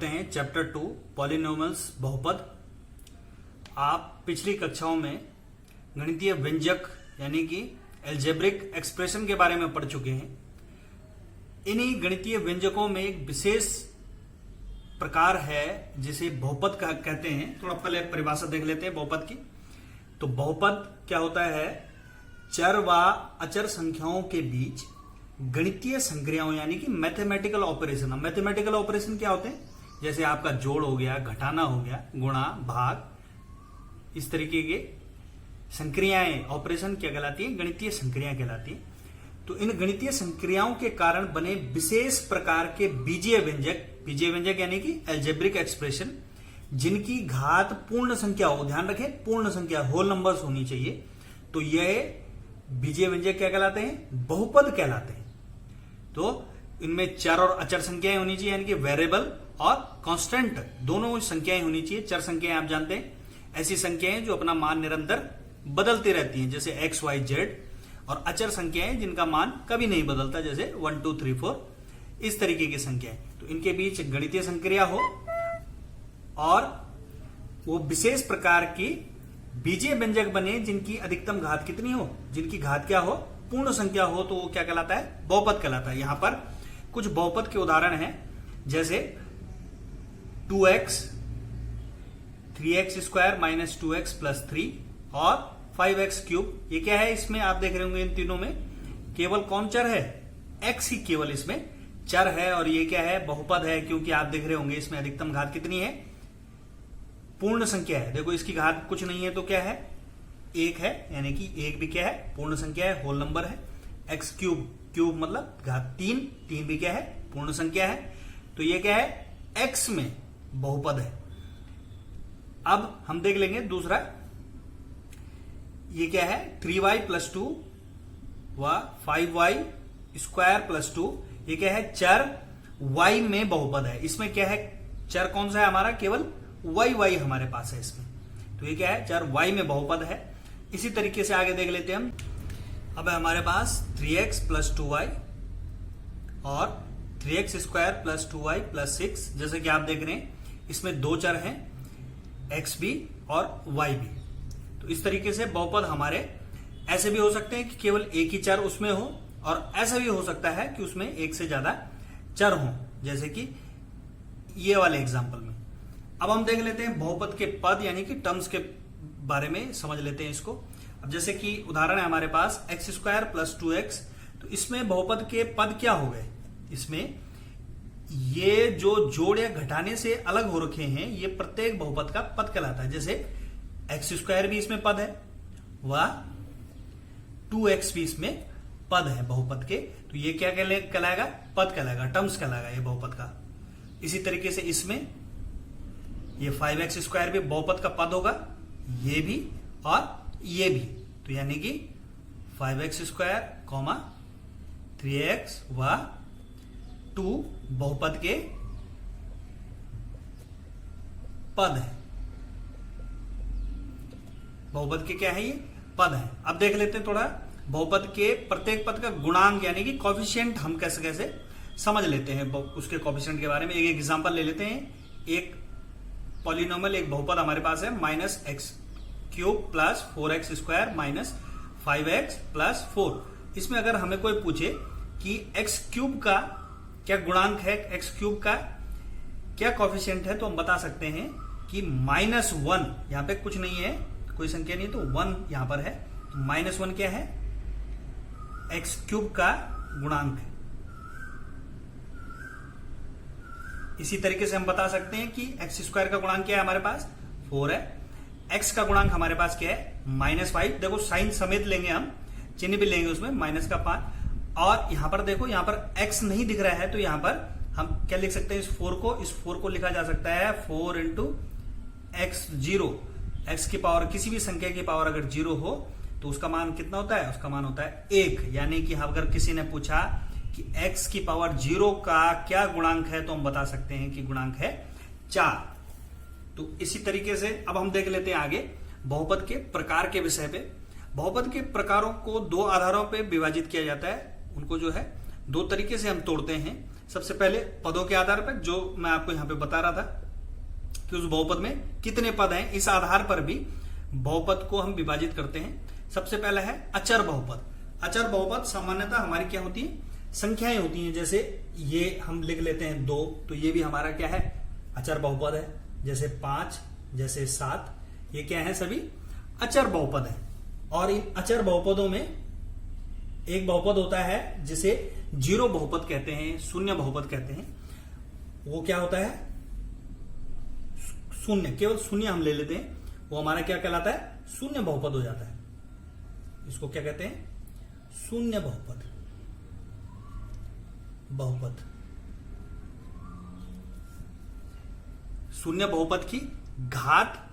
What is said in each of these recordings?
करते हैं chapter 2 polynomials बहुपद। आप पिछली कक्षाओं में गणितीय व्यंजक यानी कि एल्जेब्रिक एक्सप्रेशन के बारे में पढ़ चुके हैं। इन्हीं गणितीय व्यंजकों में एक विशेष प्रकार है जिसे बहुपद कहते हैं। थोड़ा पहले परिभाषा देख लेते हैं बहुपद की। तो बहुपद क्या होता है? चर व अचर संख्याओं के बीच गणितीय संक्रियाओं यानी कि मैथमेटिकल ऑपरेशन। मैथमेटिकल ऑपरेशन क्या होते हैं? जैसे आपका जोड़ हो गया, घटाना हो गया, गुणा, भाग, इस तरीके के संक्रियाएं ऑपरेशन क्या कहलाती है? गणितीय संक्रियाएं कहलाती है। तो इन गणितीय संक्रियाओं के कारण बने विशेष प्रकार के बीजीय व्यंजक यानी कि एल्जेब्रिक एक्सप्रेशन, जिनकी घात पूर्ण संख्या हो, ध्यान रखें पूर्ण संख्या, होल नंबर्स होनी चाहिए। तो यह बीजीय व्यंजक क्या कहलाते हैं? बहुपद कहलाते हैं। तो इनमें चर और अचर संख्याएं होनी चाहिए यानी कि वेरिएबल और कांस्टेंट दोनों संख्याएं होनी चाहिए। चर संख्याएं आप जानते हैं ऐसी संख्याएं जो अपना मान निरंतर बदलती रहती हैं, जैसे एक्स वाई जेड, और अचर संख्याएं जिनका मान कभी नहीं बदलता, जैसे 1 2 3 4, इस तरीके की संख्याएं। तो इनके बीच गणितीय संक्रिया हो और वो विशेष प्रकार की बीजीय व्यंजक बने जिनकी अधिकतम घात कितनी हो, जिनकी घात क्या हो? पूर्ण संख्या हो, तो वो क्या कहलाता है? बहुपद कहलाता है। यहां पर कुछ बहुपद के उदाहरण हैं, जैसे 2x 3x square minus 2x plus 3 और 5x क्यूब। ये क्या है? इसमें आप देख रहे होंगे इन तीनों में केवल कौन चर है? x ही केवल इसमें चर है। और ये क्या है? बहुपद है, क्योंकि आप देख रहे होंगे इसमें अधिकतम घात कितनी है? पूर्ण संख्या है। देखो इसकी घात कुछ नहीं है तो क्या है? 1 है, यानी कि 1 भी क्या है? पूर्ण संख्या है, होल नंबर है। x क्यूब, क्यूब मतलब घात 3 भी क्या है? पूर्ण संख्या है। तो ये क्या है? x में बहुपद है। अब हम देख लेंगे दूसरा, ये क्या है? 3y प्लस 2 व 5y स्क्वायर प्लस 2। ये क्या है? चर y में बहुपद है। इसमें क्या है? चर कौन सा है हमारा? केवल y हमारे पास है इसमें। तो ये क्या है? चर y में बहुपद है। इसी तरीके से आगे देख लेते हैं हम। अब है हमारे पास 3x प्लस 2y और 3x square plus 2y plus 6। जैसे कि आप देख रहे हैं इसमें दो चर हैं, x भी और y भी। तो इस तरीके से बहुपद हमारे ऐसे भी हो सकते हैं कि केवल एक ही चर उसमें हो, और ऐसा भी हो सकता है कि उसमें एक से ज्यादा चर हो, जैसे कि ये वाले एग्जांपल में। अब हम देख लेते हैं बहुपद के पद यानी कि टर्म्स के बारे में समझ लेते हैं इसको। अब जैसे कि उदाहरण है हमारे पास x स्क्वायर प्लस 2x। तो इसमें बहुपद के पद क्या हो गए? इसमें ये जो जोड़ या घटाने से अलग हो रखे हैं, ये प्रत्येक बहुपद का पद कहलाता है। जैसे x स्क्वायर भी इसमें पद है व 2x भी इसमें पद है बहुपद के। तो ये क्या कहलाएगा? पद कहलाएगा, टर्म्स कहलाएगा ये बहुपद का। इसी तरीके से इसमें ये 5x स्क्वायर भी बहुपद का पद होगा, ये भी और ये भी। तो यानी कि 5x स्क्वायर 3x व 2 बहुपद के पद है। बहुपद के क्या है? ये पद है। अब देख लेते हैं थोड़ा बहुपद के प्रत्येक पद का गुणांक यानी कि कोफिशिएंट हम कैसे कैसे समझ लेते हैं उसके कोफिशिएंट के बारे में। एक एग्जांपल ले लेते हैं। एक पॉलिनोमियल, एक बहुपद हमारे पास है minus x cube plus 4x square minus 5x plus 4। इसमें अगर हमें कोई पूछे कि x क्यूब का क्या गुणांक है, x क्यूब का क्या कोफिशिएंट है, तो हम बता सकते हैं कि -1। यहां पे कुछ नहीं है, कोई संख्या नहीं है, तो 1 यहां पर है। तो -1 क्या है? x क्यूब का गुणांक है। इसी तरीके से हम बता सकते हैं कि x स्क्वायर का गुणांक क्या है हमारे पास? 4 है। x का गुणांक हमारे पास क्या है? -5। देखो साइन समेत लेंगे हम, चिन्ह भी लेंगे उसमें, माइनस का 5। और यहां पर देखो, यहां पर x नहीं दिख रहा है, तो यहां पर हम क्या लिख सकते हैं? इस 4 को लिखा जा सकता है 4 इंटू एक्स 0। x की पावर, किसी भी संख्या की पावर अगर 0 हो तो उसका मान कितना होता है? उसका मान होता है 1। यानी कि अगर किसी ने पूछा कि x की पावर 0 का क्या गुणांक है, तो हम बता सकते हैं कि गुणांक है 4। तो इसी तरीके से अब हम देख लेते हैं आगे बहुपद के प्रकार के विषय पे। बहुपद के प्रकारों को दो आधारों पे विभाजित किया जाता है। उनको जो है दो तरीके से हम तोड़ते हैं। सबसे पहले पदों के आधार पर, जो मैं आपको यहां पे बता रहा था कि उस बहुपद में कितने पद हैं, इस आधार पर भी बहुपद को हम विभाजित करते हैं। सबसे पहला है अचर बहुपद। अचर बहुपद सामान्यतः हमारी क्या होती है, संख्याएं होती हैं। जैसे ये हम लिख लेते हैं 2, तो ये भी हमारा क्या है, अचर बहुपद है। जैसे 5, जैसे 7, ये क्या है, सभी अचर बहुपद है। और इन अचर बहुपदों में एक बहुपद होता है जिसे जीरो बहुपद कहते हैं, शून्य बहुपद कहते हैं। वो क्या होता है, शून्य, केवल शून्य हम ले लेते हैं, वो हमारा क्या कहलाता है, शून्य बहुपद हो जाता है। इसको क्या कहते हैं, शून्य बहुपद। शून्य बहुपद की घात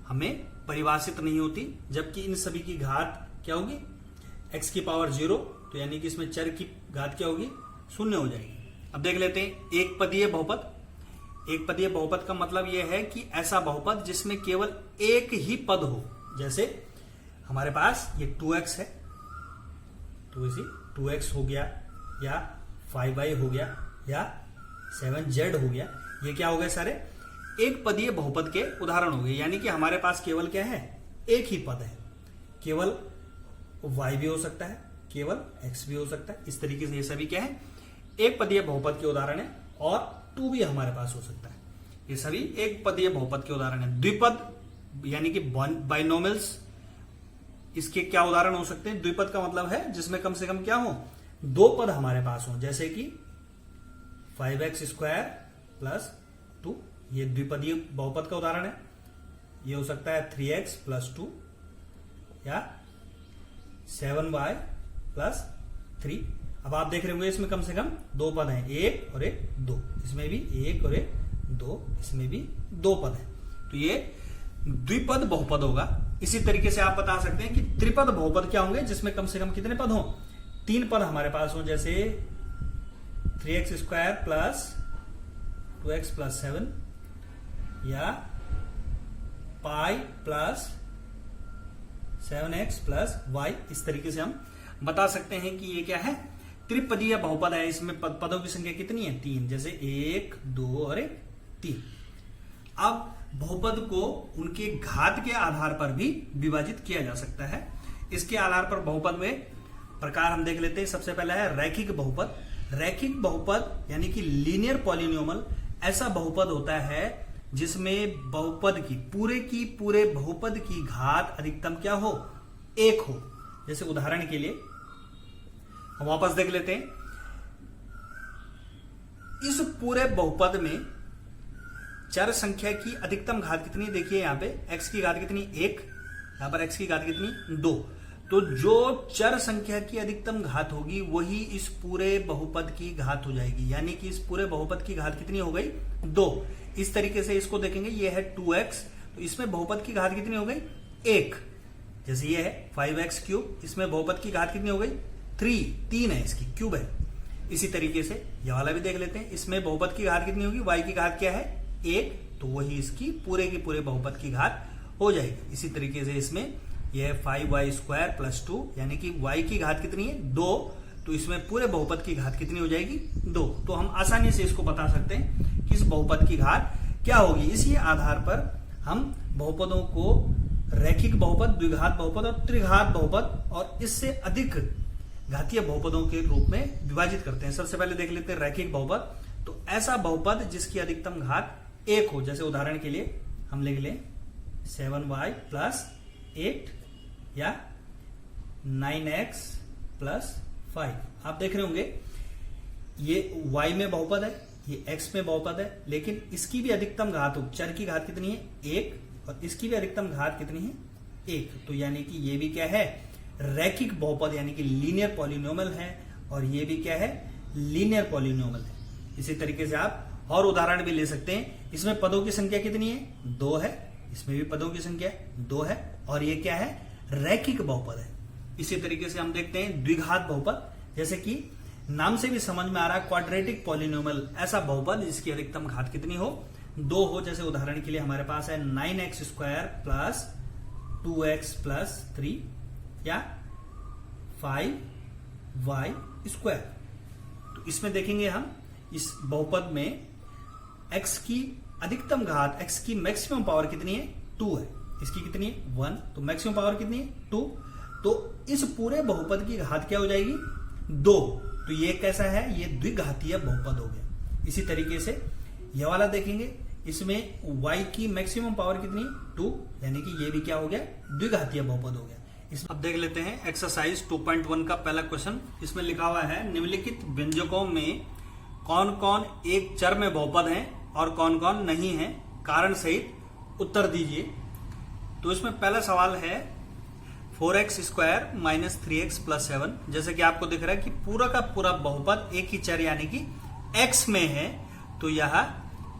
हमें परिभाषित नहीं होती, जबकि इन सभी की घात क्या होगी, x की पावर 0, तो यानी कि इसमें चर की घात क्या होगी, शून्य हो जाएगी। अब देख लेते हैं एक पदीय बहुपद। एक पदीय बहुपद का मतलब यह है कि ऐसा बहुपद जिसमें केवल एक ही पद हो। जैसे हमारे पास ये 2x है, तो इसी 2x हो गया, या 5y हो गया, या 7z हो गया। ये क्या हो गए, सारे एक पदीय बहुपद के उदाहरण हो गए। यानी कि हमारे पास केवल क्या है, एक ही पद है। केवल y भी हो सकता है, केवल x भी हो सकता है। इस तरीके से ये सभी क्या है, एक पदीय बहुपद के उदाहरण है। और 2 भी हमारे पास हो सकता है। ये सभी एक पदीय बहुपद के उदाहरण है। द्विपद यानी कि बाइनोमियल्स, इसके क्या उदाहरण हो सकते हैं। द्विपद का मतलब है जिसमें कम से कम क्या हो, 2 पद हमारे पास हो। जैसे कि 5x² + 2, ये द्विपदीय बहुपद का उदाहरण है। ये हो सकता है 3x + 2, या 7y + 3। अब आप देख रहे होंगे इसमें कम से कम 2 पद हैं, 1 और 1 2। इसमें भी 1 और 1 2, इसमें भी 2 पद हैं। तो ये द्विपद बहुपद होगा। इसी तरीके से आप बता सकते हैं कि त्रिपद बहुपद क्या होंगे, जिसमें कम से कम कितने पद हों, 3 पद हमारे पास हों। जैसे 3x² + 2x + 7, या पाई + 7x + y। इस तरीके से हम बता सकते हैं कि ये क्या है, त्रिपदीय बहुपद है। इसमें पदों की संख्या कितनी है, 3। जैसे 1 2 और 3। अब बहुपद को उनके घात के आधार पर भी विभाजित किया जा सकता है। इसके आधार पर बहुपद में प्रकार हम देख लेते हैं। सबसे पहला है रैखिक बहुपद। रैखिक बहुपद यानी कि लीनियर पॉलिनोमियल ऐसा बहुपद होता है जिसमें बहुपद की पूरे बहुपद की घात अधिकतम क्या हो, 1 हो। जैसे उदाहरण के लिए हम वापस देख लेते हैं। इस पूरे बहुपद में चर संख्या की अधिकतम घात कितनी, देखिए यहां पे x की घात कितनी, 1, यहां पर x की घात कितनी, 2। तो जो चर संख्या की अधिकतम घात होगी वही इस पूरे बहुपद की घात हो जाएगी। यानी कि इस पूरे बहुपद की घात कितनी हो गई, 2। इस तरीके से इसको देखेंगे, ये है 2x, तो इसमें बहुपद की घात कितनी हो गई, 1। जैसे ये है 5x³, इसमें बहुपद की घात कितनी हो गई, 3 है, इसकी क्यूब है। इसी तरीके से यह वाला भी देख लेते हैं। इसमें बहुपद की घात कितनी होगी, y की घात क्या है, 1, तो वही इसकी पूरे की पूरे बहुपद की घात हो जाएगी। इसी तरीके से इसमें यह 5y² + 2, यानी कि y की घात कितनी है, 2, तो इसमें पूरे बहुपद की घात कितनी हो जाएगी, 2। तो हम आसानी से इसको बता सकते हैं कि इस बहुपद की घात क्या होगी। इसी आधार पर हम बहुपदों को रैखिक बहुपद, द्विघात बहुपद और त्रिघात बहुपद और इससे अधिक घातीय बहुपदों के रूप में विभाजित करते हैं। सबसे पहले देख लेते हैं रैखिक बहुपद। तो ऐसा बहुपद जिसकी अधिकतम घात 1 हो। जैसे उदाहरण के लिए हम लिख लें 7y + 8, या 9x + 5। आप देख रहे होंगे ये y में बहुपद है, ये x में बहुपद है, लेकिन इसकी भी अधिकतम घात हो, चर की घात कितनी है, 1, और इसकी भी अधिकतम घात कितनी है, 1। तो यानी कि ये भी क्या है, रैखिक बहुपद यानी कि लीनियर पॉलिनोमियल है, और ये भी क्या है, लीनियर पॉलिनोमियल है। इसी तरीके से आप और उदाहरण भी ले सकते हैं। इसमें पदों की संख्या कितनी है, 2 है, इसमें भी पदों की संख्या 2 है, और ये क्या है, रैखिक बहुपद है। इसी तरीके से हम देखते हैं द्विघात बहुपद। जैसे कि नाम से भी समझ में आ रहा है, क्वाड्रेटिक पॉलिनोमियल ऐसा बहुपद जिसकी अधिकतम घात कितनी हो, 2 हो। जैसे उदाहरण के लिए हमारे पास है 9x² + 2x + 3, या 5y²। तो इसमें देखेंगे हम इस बहुपद में x की अधिकतम घात, x की मैक्सिमम पावर कितनी है? 2 है। इसकी कितनी है? 1। तो मैक्सिमम पावर कितनी है? 2। तो इस पूरे बहुपद की घात क्या हो जाएगी? 2। तो ये कैसा है? ये द्विघातीय बहुपद हो गया। इसी तरीके से यह वाला देखेंगे, इसमें y की मैक्सिमम पावर कितनी? 2, यानी कि ये भी क्या हो गया? द्विघातीय बहुपद हो गया। अब देख लेते हैं एक्सरसाइज 2.1 का पहला क्वेश्चन। इसमें लिखा हुआ है निम्नलिखित व्यंजकों में कौन कौन एक चर में बहुपद हैं और कौन कौन नहीं है, कारण सहित उत्तर दीजिए। तो इसमें पहला सवाल है 4x square minus 3x plus 7। जैसे कि आपको दिख रहा है कि पूरा का पूरा बहुपद एक ही चर यानी कि x में है, तो यह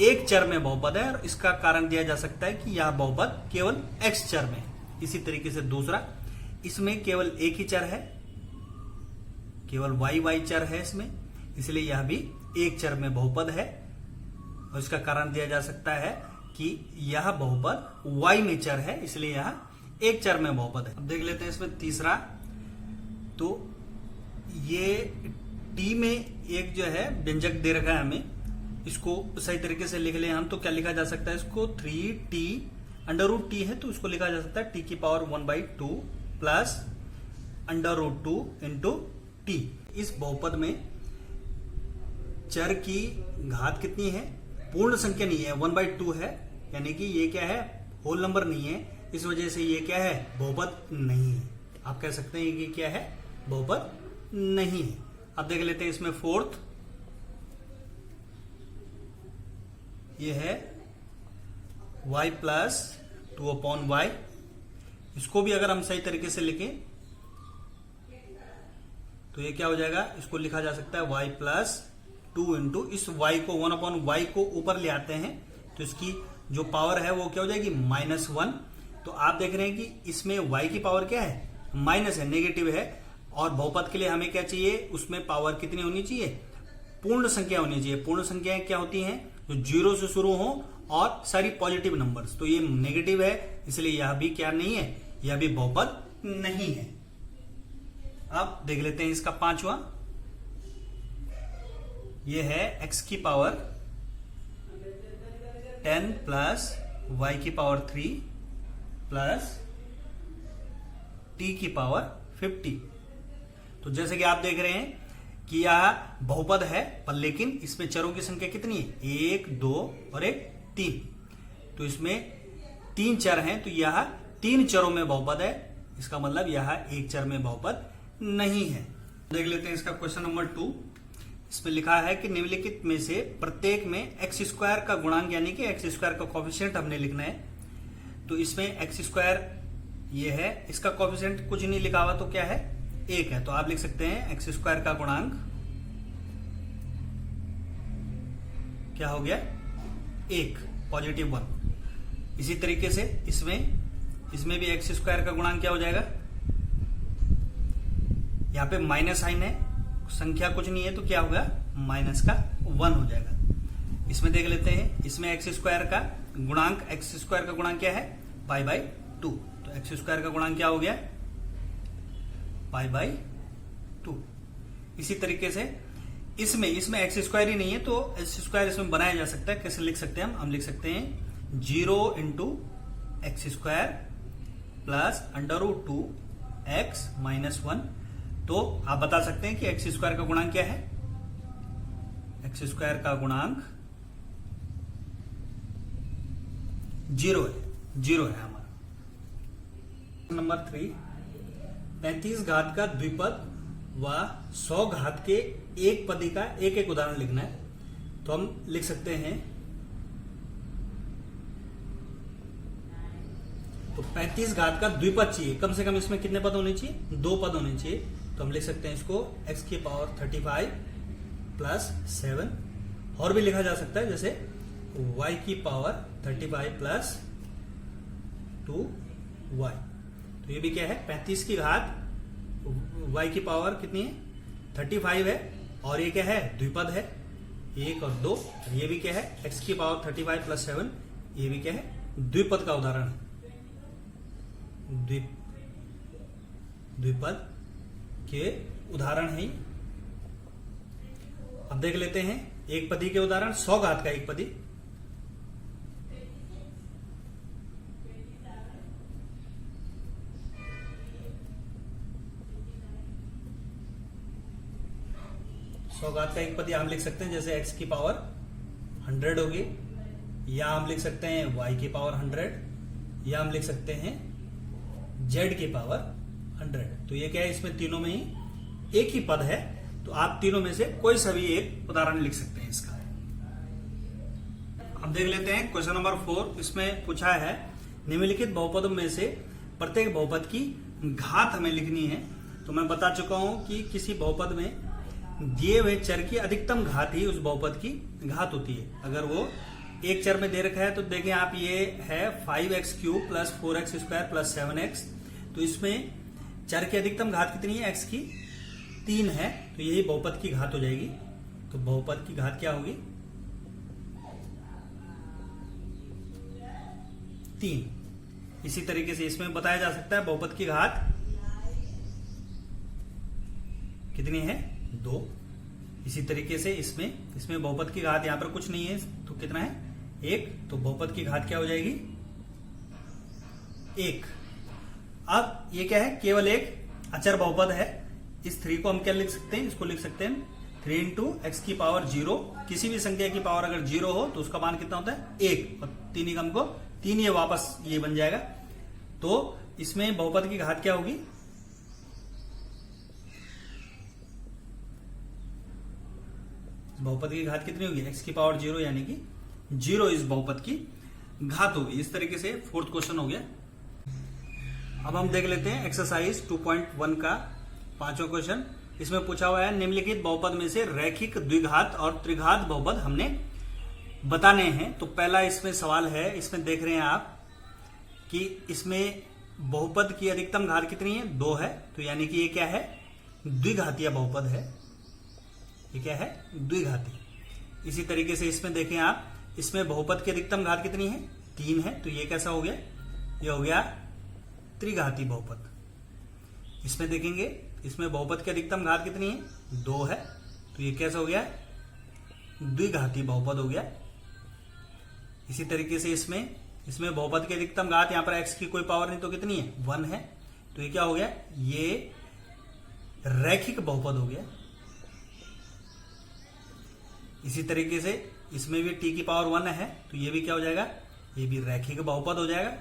एक चर में बहुपद है और इसका कारण दिया जा सकता है कि यह बहुपद केवल x चर में है। इसी तरीके से दूसरा, इसमें केवल एक ही चर है, केवल y चर है इसमें, इसलिए यह भी एक चर में बहुपद है और इसका कारण दिया जा सकता है कि यह बहुपद y में चर है, इसलिए यह एक चर में बहुपद है। अब देख लेते हैं इसमें तीसरा। तो ये t में एक जो है व्यंजक दे रखा है हमें, इसको सही तरीके से लिख लें हम तो क्या लिखा जा सकता है? इसको 3t √t है तो इसको लिखा जा सकता है t की पावर 1/2 प्लस √2 इंटू t। इस बहुपद में चर की घात कितनी है? पूर्ण संख्या नहीं है, 1/2 है, यानी कि ये क्या है? होल नंबर नहीं है, इस वजह से ये क्या है? बहुपद नहीं है। आप कह सकते हैं कि क्या है? बहुपद नहीं है। अब देख लेते हैं इसमें फोर्थ, ये है y प्लस 2/y। इसको भी अगर हम सही तरीके से लिखें तो ये क्या हो जाएगा? इसको लिखा जा सकता है y प्लस 2 इंटू इस y को 1/y को ऊपर ले आते हैं तो इसकी जो पावर है वो क्या हो जाएगी? -1। तो आप देख रहे हैं कि इसमें y की पावर क्या है? माइनस है, नेगेटिव है। और बहुपद के लिए हमें क्या चाहिए? उसमें पावर कितनी होनी चाहिए? पूर्ण संख्या होनी चाहिए। पूर्ण संख्याएं क्या होती हैं? जो 0 से शुरू हो और सारी पॉजिटिव नंबर्स। तो ये नेगेटिव है, इसलिए यह भी क्या नहीं है? यह भी बहुपद नहीं है। अब देख लेते हैं इसका पांचवा, ये है x की पावर 10 प्लस y की पावर 3 प्लस t की पावर 50। तो जैसे कि आप देख रहे हैं कि यह बहुपद है, पर लेकिन इसमें चरों की संख्या कितनी है? 1, 2 और 3। तो इसमें 3 चर हैं, तो यह 3 चरों में बहुपद है। इसका मतलब यह एक चर में बहुपद नहीं है। देख लेते हैं इसका क्वेश्चन नंबर 2। इसमें लिखा है कि निम्नलिखित में से प्रत्येक में एक्स स्क्वायर का गुणांक यानी कि एक्स स्क्वायर का कोफिशिएंट हमने लिखना है। तो इसमें एक्स स्क्वायर ये है, इसका कोफिशिएंट कुछ नहीं लिखा हुआ तो क्या है? 1 है। तो आप लिख सकते हैं एक्स स्क्वायर का गुणांक क्या हो गया? 1, पॉजिटिव 1। इसी तरीके से इसमें भी एक्स स्क्वायर का गुणांक क्या हो जाएगा? यहां पे माइनस साइन है, संख्या कुछ नहीं है तो क्या होगा? माइनस का 1 हो जाएगा। इसमें देख लेते हैं, इसमें एक्स स्क्वायर का गुणांक क्या है? π/2। तो एक्स स्क्वायर का गुणांक क्या हो गया? π/2। इसी तरीके से इसमें एक्स स्क्वायर ही नहीं है तो एक्स स्क्वायर इसमें बनाया जा सकता है। कैसे लिख सकते हैं हम लिख सकते हैं 0 into x square plus √2x minus 1। तो आप बता सकते हैं कि एक्स स्क्वायर का गुणांक क्या है? एक्स स्क्वायर का गुणांक 0 है हमारा। नंबर 3, 35 घात का द्विपद व 100 घात के एक पदी का एक उदाहरण लिखना है। तो हम लिख सकते हैं, तो 35 घात का द्विपद चाहिए, कम से कम इसमें कितने पद होने चाहिए? 2 पद होने चाहिए। तो हम लिख सकते हैं इसको x की पावर 35 प्लस 7, और भी लिखा जा सकता है जैसे y की पावर 35 प्लस 2y। तो ये भी क्या है? 35 की घात y की पावर कितनी है? 35 है, और ये क्या है? द्विपद है, 1 और 2। ये भी क्या है? x की पावर 35 प्लस 7, ये भी क्या है? द्विपद का उदाहरण है, द्विपद के उदाहरण है। अब देख लेते हैं एक पदी के उदाहरण 100 घात का एक पदी, सौ घात का एक पदी हम लिख सकते हैं जैसे x की पावर 100 होगी, या हम लिख सकते हैं y की पावर 100, या हम लिख सकते हैं z की पावर 100। तो ये क्या है, इसमें तीनों में ही एक ही पद है, तो आप तीनों में से कोई सा भी एक उदाहरण लिख सकते हैं इसका। अब देख लेते हैं क्वेश्चन नंबर 4। इसमें पूछा है निम्नलिखित बहुपदों में से प्रत्येक बहुपद की घात हमें लिखनी है। तो मैं बता चुका हूं कि किसी बहुपद में दिए हुए चर की अधिकतम घात ही उस बहुपद की घात होती है। अगर वो एक चर में दे रखा है तो देखें आप, ये है 5x³ plus 4x² plus 7x, तो इसमें चर की अधिकतम घात कितनी है, x की 3 है, तो यही बहुपद की घात हो जाएगी। तो बहुपद की घात क्या होगी, 3। इसी तरीके से इसमें बताया जा सकता है बहुपद की घात कितनी है, 2। इसी तरीके से इसमें बहुपद की घात यहां पर कुछ नहीं है, तो कितना है, 1। तो बहुपद की घात क्या हो जाएगी, 1। अब ये क्या है, केवल एक अचर बहुपद है। इस 3 को हम क्या लिख सकते हैं, इसको लिख सकते हैं 3 इंटू एक्स की पावर 0। किसी भी संख्या की पावर अगर 0 हो तो उसका मान कितना होता है, 1, और 3 ही को 3 ये वापस ये बन जाएगा। तो इसमें बहुपद की घात क्या होगी, बहुपद की घात कितनी होगी, x की पावर 0, यानी कि 0 इस बहुपद की घात होगी। इस तरीके से 4th क्वेश्चन हो गया। अब हम देख लेते हैं एक्सरसाइज 2.1 का 5वां क्वेश्चन। इसमें पूछा हुआ है निम्नलिखित बहुपद में से रैखिक द्विघात और त्रिघात बहुपद हमने बताने हैं। तो पहला इसमें सवाल है, इसमें देख रहे हैं आप कि इसमें बहुपद की अधिकतम घात कितनी है, 2 है, तो यानी कि ये क्या है, द्विघातीय बहुपद है। ये क्या है, द्विघाती। इसी तरीके से इसमें देखें आप, इसमें बहुपद की अधिकतम घात कितनी है, 3 है, तो ये कैसा हो गया, ये हो गया त्रिघाती बहुपद। इसमें देखेंगे, इसमें बहुपद की अधिकतम घात कितनी है, 2 है, तो ये कैसा हो गया, द्विघाती बहुपद हो गया। इसी तरीके से इसमें बहुपद की अधिकतम घात, यहां पर x की कोई पावर नहीं तो कितनी है, 1 है, तो ये क्या हो गया, ये रैखिक बहुपद हो गया। इसी तरीके से इसमें भी t की पावर 1 है, तो ये भी क्या हो जाएगा, ये भी रैखिक बहुपद हो जाएगा।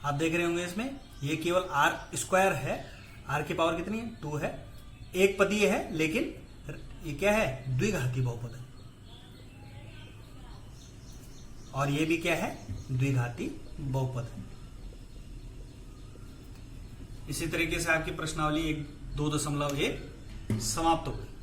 आप देख रहे होंगे इसमें ये केवल r² है, r की पावर कितनी है, 2 है, एक पदीय है, लेकिन ये क्या है, द्विघाती बहुपद है। और ये भी क्या है, द्विघाती बहुपद है। इसी तरीके से आपकी प्रश्नावली 1.2.1 समाप्त हो गई।